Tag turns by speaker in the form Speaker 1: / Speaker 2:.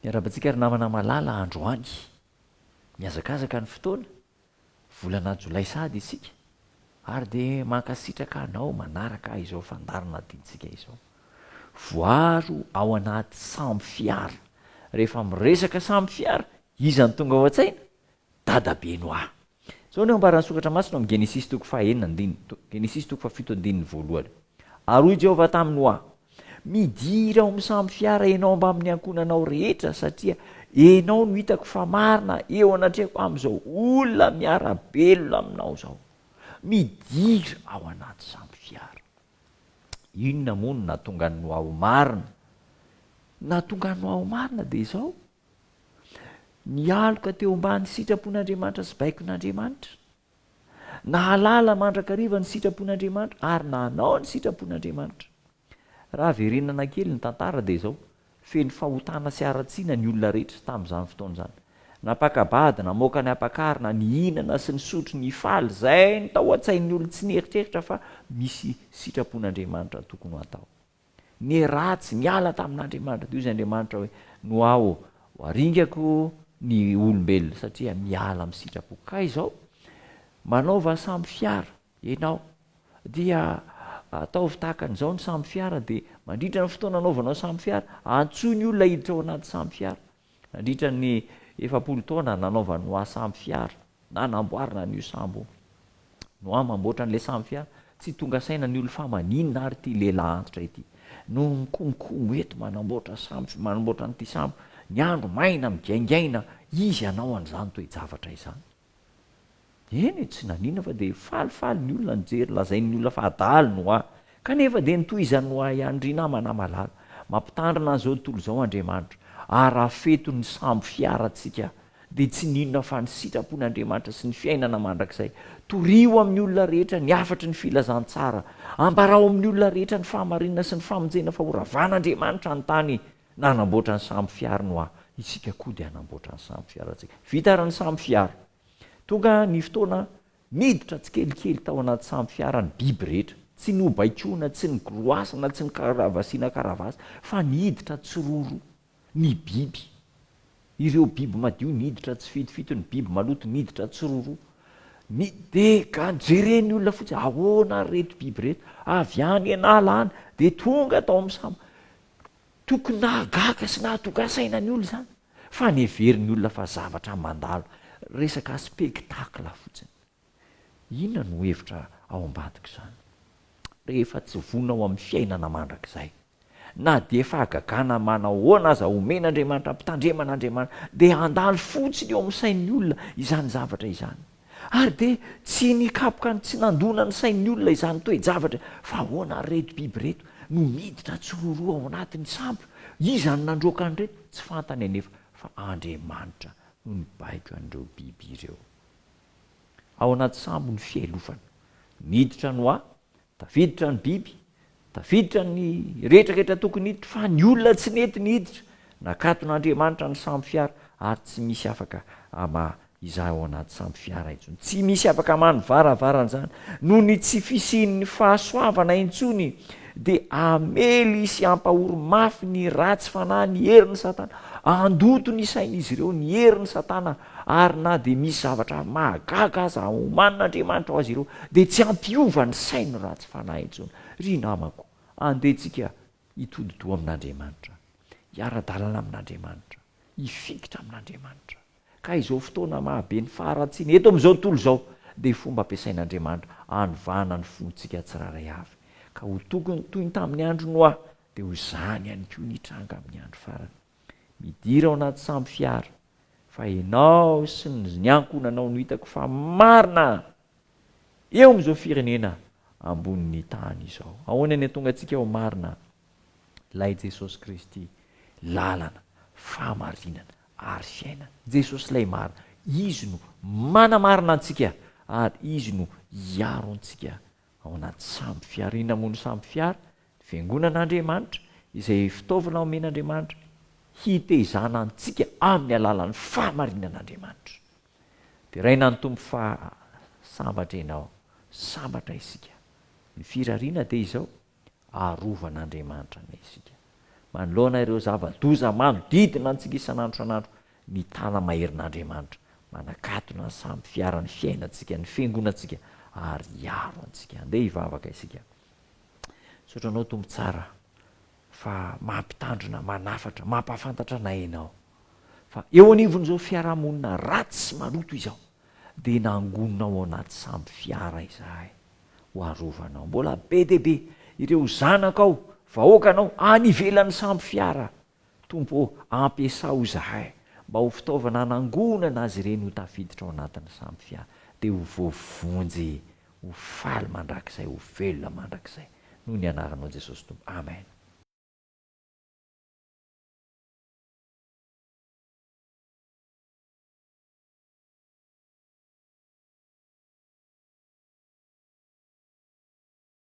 Speaker 1: Miarabantsika ry namana malala androany miazakazaka ny fotoana volana jolay sady isika ary de mankasitraka anao manaraka izao fandarina tiantsika izao voaro ao anaty samby fiara rehefa miresaka samby fiara izany tonga ao an-tsaina dadabe no ah zao ny ambarany sokatra masina amin'ny genesis toko fahaenina andininy genesis toko fafito andininy voalohany ary Jehovah taminy hoa midira ao amin'ny samby fiara enao mba amin'ny ankonanao rehetra satria enao no hitako fa marina eo anatrehako am'izao olona miarabelona aminao zao midira ao anaty samby fiara inona moa no natonga no ao marina natonga no ao marina de izao nialoka teo ambany sitrapon'Andriamanitra sy baikon'Andriamanitra nahalala mandrakariva ny sitrapon'Andriamanitra ary nanao ny sitrapon'Andriamanitra raha verenana kely ny tantara de izao feno fahotana sy aratsiana ny olona rehetra tamin'izany fotoana zany napakabady namoaka ny apakarina ny hinana sy ny sotro ny faly zay ny tao an-tsain'ny olona tsy nieritreritra fa misy sitrapon'Andriamanitra tokony ho atao ny ratsy niala tamin'Andriamanitra de io izy Andriamanitra hoe no ao aringako ny olombelona satria miala amin'ny sitrapo ka izao manaova samby fiara ianao dia ataovy tahakan'izao ny samby fiara de mandritra ny fotoana anaovanao samby fiara antsoa ny olona hiditra ao anaty samby fiara mandritra ny 7 taona nanaova noa samby fiara na namboarina n'io sambo noa mamboatra n'le samby fiara tsy tonga saina ny olo fa maninona ary ty lehilahy antitra ity no mikonkomo eto manamboatra n'ity sambo ny andro maina migaingaina izy anao an'izany toe-javatra izany eny tsy nanina fa de falifaly ny olona nijery lazain'ny olona fa adalo noa kanefa de nitohizany noa ihany ry namana malala mampitandrina an'izao tontolo zao Andriamanitra ary afeto ny samby fiaratsika de tsy ninona fa ny sitrapon'Andriamanitra sy ny fiainana mandrakizay torio amin'ny olona rehetra ny afatry ny filazantsara ambarao amin'ny olona rehetra ny fahamarinana sy ny famonjena fa horavan'Andriamanitra ny tany nanamboatra ny samby fiara noa isika koa de anamboatra ny samby fiaratsika vita ary ny samby fiara tonga ny fotoana miditra tsy kelikely tao anaty samby fiara ny biby rehetra tsy ny obaikona tsy ny groasina tsy ny karavasiana karavasy fa nihiditra tsororo ny biby ireo biby madio nihiditra tsy fitofito ny biby maloto nihiditra tsororo ny de ka jereny olona fotsiny ahoana reto biby reto avy any anala any de tonga atao amin'ny samby tokony nahagaka sy nahatogasaina ny olo zany fa neverin'ny olona fa zavatra mandalo resaka spektakla fotsiny inona no hevitra ao ambadiko zany rehefa tsy vonao amin'ny fiainana mandrakizay na de fahagagana manao hoana aza omen'Andriamanitra ampitandreman'Andriamanitra de andalo fotsiny eo amin'ny sain'ny olona izany zavatra izany ary de tsy nikapoka ny tsy nandona ny sain'ny olona izany toe-javatra fa hoana reto biby reto no miditra tsororo ao anatin'ny sambo izany nandroaka ny reto tsy fantany anefa fa Andriamanitra no nibaiko an'ireo biby ireo ao anaty sambo ny fiailofana niditra noa tafiditra ny biby tafiditra ny rehetrarehetra tokony hiditra fa ny olona tsy nety nihiditra nakaton'Andriamanitra ny samby fiara ary tsy misy afaka izah ao anaty samby fiara intsony tsy misy afaka manivaravarana zany noho ny tsy fisian'ny fahasoavana intsony de amely isy ampahoro mafy ny ratsy fanahy ny herin'ny satana andoto ny sain'izy ireo ny herin'ny satana ary na de misy zavatra mahagaga aza omanin'Andriamanitra ho azy ireo de tsy ampiova ny sainy ratsy fanahy intsony ry namako andehtsika hitodidoa amin'Andriamanitra hiara-dalana amin'Andriamanitra hifikitra amin'Andriamanitra ka izao fotoana mahabe ny faharatsiana eto am'izao tontolo zao de fomba ampiasain'Andriamanitra anovana ny fontsika tsiraray avy ka ho tokony toy ny tamin'ny andro noa de ho zany ihany koa nitranga amin'ny andro farany midira ao anaty samby fiara fa enao sy ny ankonanao no hitako fa marina eo am'izao firenena ambonin'ny tany izao ahoana ny tonga antsika ao marina lay Jesosy Kristy lalana fahamarinana ary fiainana Jesosy lay marina izy no manamarina antsika ary izy no hiaro antsika ao anaty samby fiara ina mono samby fiara fiangonan'Andriamanitra izay fitaovana omen'Andriamanitra hitezana antsika amin'ny alalan'ny fahamarinan'Andriamanitra de raina ny tompo fa sambatra ianao sambatra isika ny firariana de izao arovan'Andriamanitra ny isika manoloana ireo zava-doza manodidina antsika isan'andro san'andro ny tana maherin'andriamanitra manakatona ny samby fiarany fiainantsika ny fiangonantsika ary iaro antsika andeha hivavaka isika. Sotranao tompo tsara fa mampitandrina manafatra mampahafantatra anay ianao fa eo anivon'izao fiarahamonina ratsy sy maloto izao dia nangononao ao anaty samby fiara izahay ho arovanao. Mbola be deaibe ireo zanakao vahoakanao any ivelan'ny samby fiara, tompo ampiasao izahay mba ho fitaovana nangonana azy ireny ho tafiditra ao anatin'ny samby fiara dia ho voavonjy ho faly mandrakizay ho velona mandrakizay noho ny anaranao Jesosy tompo. Amen.